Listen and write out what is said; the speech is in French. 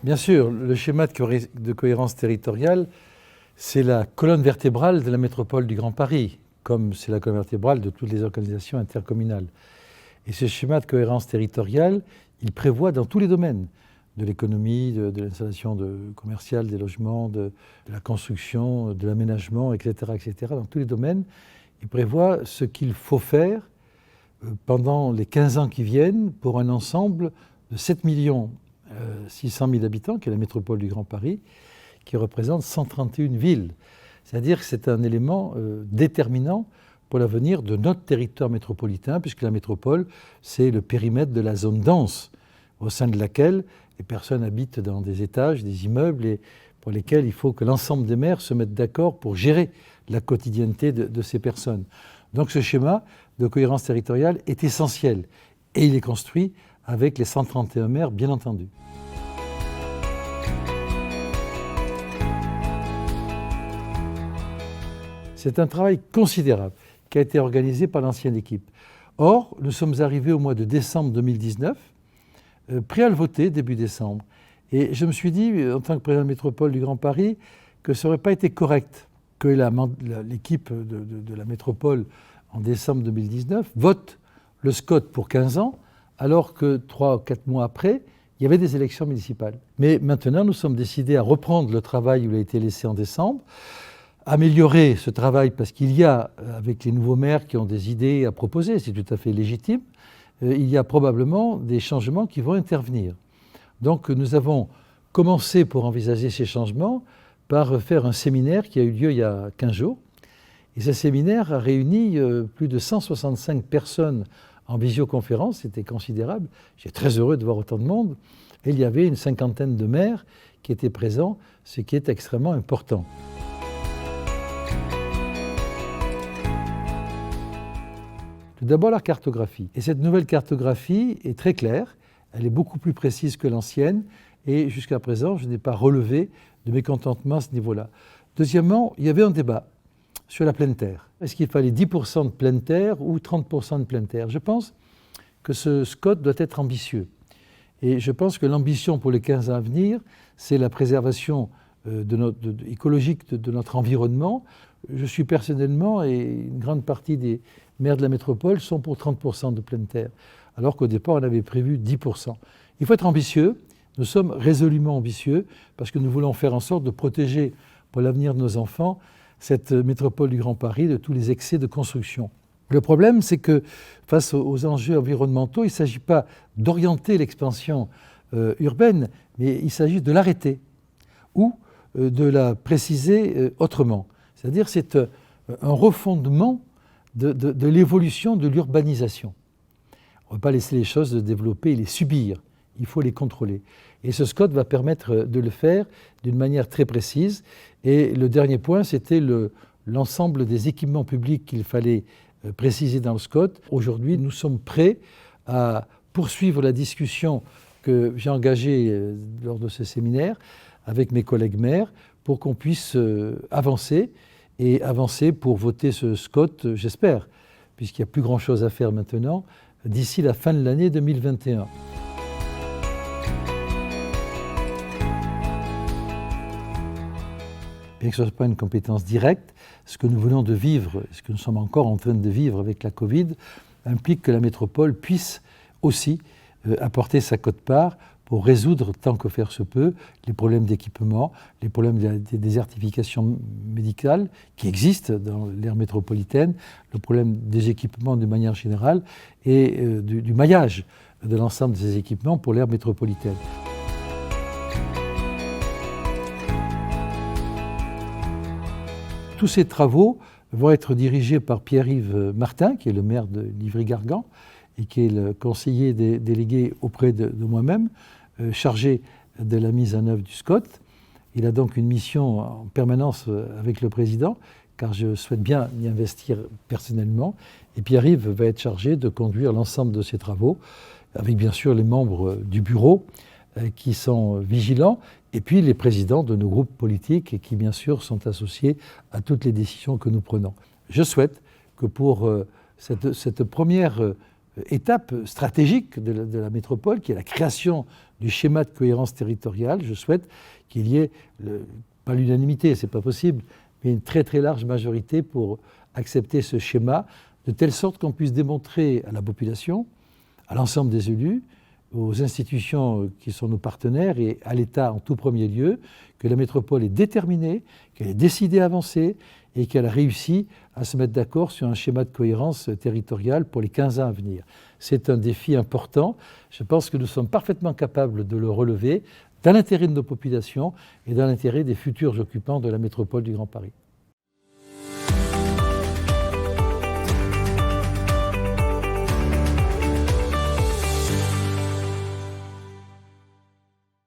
Bien sûr, le schéma de cohérence territoriale, c'est la colonne vertébrale de la métropole du Grand Paris, comme c'est la colonne vertébrale de toutes les organisations intercommunales. Et ce schéma de cohérence territoriale, il prévoit dans tous les domaines, de l'économie, de l'installation commerciale, des logements, de la construction, de l'aménagement, etc., etc., dans tous les domaines, il prévoit ce qu'il faut faire pendant les 15 ans qui viennent pour un ensemble de 7 600 000 habitants, qui est la métropole du Grand Paris, qui représente 131 villes. C'est-à-dire que c'est un élément déterminant pour l'avenir de notre territoire métropolitain, puisque la métropole, c'est le périmètre de la zone dense, au sein de laquelle les personnes habitent dans des étages, des immeubles, et pour lesquels il faut que l'ensemble des maires se mettent d'accord pour gérer la quotidienneté de ces personnes. Donc ce schéma de cohérence territoriale est essentiel, et il est construit avec les 131 maires, bien entendu. C'est un travail considérable qui a été organisé par l'ancienne équipe. Or, nous sommes arrivés au mois de décembre 2019, prêts à le voter début décembre. Et je me suis dit, en tant que président de la métropole du Grand Paris, que ça n'aurait pas été correct que l'équipe de la métropole, en décembre 2019, vote le SCOT pour 15 ans, alors que 3 ou 4 mois après, il y avait des élections municipales. Mais maintenant, nous sommes décidés à reprendre le travail où il a été laissé en décembre, améliorer ce travail parce qu'il y a, avec les nouveaux maires qui ont des idées à proposer, c'est tout à fait légitime, il y a probablement des changements qui vont intervenir. Donc nous avons commencé pour envisager ces changements par faire un séminaire qui a eu lieu il y a 15 jours. Et ce séminaire a réuni plus de 165 personnes en visioconférence, c'était considérable. J'étais très heureux de voir autant de monde. Et il y avait une 50aine de maires qui étaient présents, ce qui est extrêmement important. Tout d'abord, la cartographie. Et cette nouvelle cartographie est très claire, elle est beaucoup plus précise que l'ancienne, et jusqu'à présent, je n'ai pas relevé de mécontentement à ce niveau-là. Deuxièmement, il y avait un débat sur la pleine terre. Est-ce qu'il fallait 10% de pleine terre ou 30% de pleine terre? Je pense que ce SCOT doit être ambitieux. Et je pense que l'ambition pour les 15 ans à venir, c'est la préservation écologique de notre environnement. Je suis personnellement, et une grande partie des maires de la métropole sont pour 30% de pleine terre, alors qu'au départ, on avait prévu 10%. Il faut être ambitieux. Nous sommes résolument ambitieux parce que nous voulons faire en sorte de protéger pour l'avenir de nos enfants cette métropole du Grand Paris de tous les excès de construction. Le problème, c'est que face aux enjeux environnementaux, il ne s'agit pas d'orienter l'expansion urbaine, mais il s'agit de l'arrêter ou de la préciser autrement. C'est-à-dire c'est un refondement de l'évolution de l'urbanisation. On ne va pas laisser les choses se développer et les subir. Il faut les contrôler. Et ce SCOT va permettre de le faire d'une manière très précise. Et le dernier point, c'était l'ensemble des équipements publics qu'il fallait préciser dans le SCOT. Aujourd'hui, nous sommes prêts à poursuivre la discussion que j'ai engagée lors de ce séminaire avec mes collègues maires pour qu'on puisse avancer pour voter ce SCOT, j'espère, puisqu'il n'y a plus grand-chose à faire maintenant, d'ici la fin de l'année 2021. Bien que ce ne soit pas une compétence directe, ce que nous venons de vivre, ce que nous sommes encore en train de vivre avec la Covid, implique que la métropole puisse aussi apporter sa quote-part pour résoudre, tant que faire se peut, les problèmes d'équipement, les problèmes des désertifications médicales qui existent dans l'aire métropolitaine, le problème des équipements de manière générale et du maillage de l'ensemble de ces équipements pour l'aire métropolitaine. Tous ces travaux vont être dirigés par Pierre-Yves Martin, qui est le maire de Livry-Gargan et qui est le conseiller délégué auprès de moi-même, chargé de la mise en œuvre du SCOT. Il a donc une mission en permanence avec le président, car je souhaite bien y investir personnellement. Et Pierre-Yves va être chargé de conduire l'ensemble de ces travaux, avec bien sûr les membres du bureau qui sont vigilants, et puis les présidents de nos groupes politiques et qui bien sûr sont associés à toutes les décisions que nous prenons. Je souhaite que pour cette première étape stratégique de la métropole, qui est la création du schéma de cohérence territoriale. Je souhaite qu'il y ait, pas l'unanimité, c'est pas possible, mais une très très large majorité pour accepter ce schéma, de telle sorte qu'on puisse démontrer à la population, à l'ensemble des élus, aux institutions qui sont nos partenaires et à l'État en tout premier lieu, que la métropole est déterminée, qu'elle est décidée à avancer et qu'elle a réussi à se mettre d'accord sur un schéma de cohérence territoriale pour les 15 ans à venir. C'est un défi important. Je pense que nous sommes parfaitement capables de le relever dans l'intérêt de nos populations et dans l'intérêt des futurs occupants de la métropole du Grand Paris.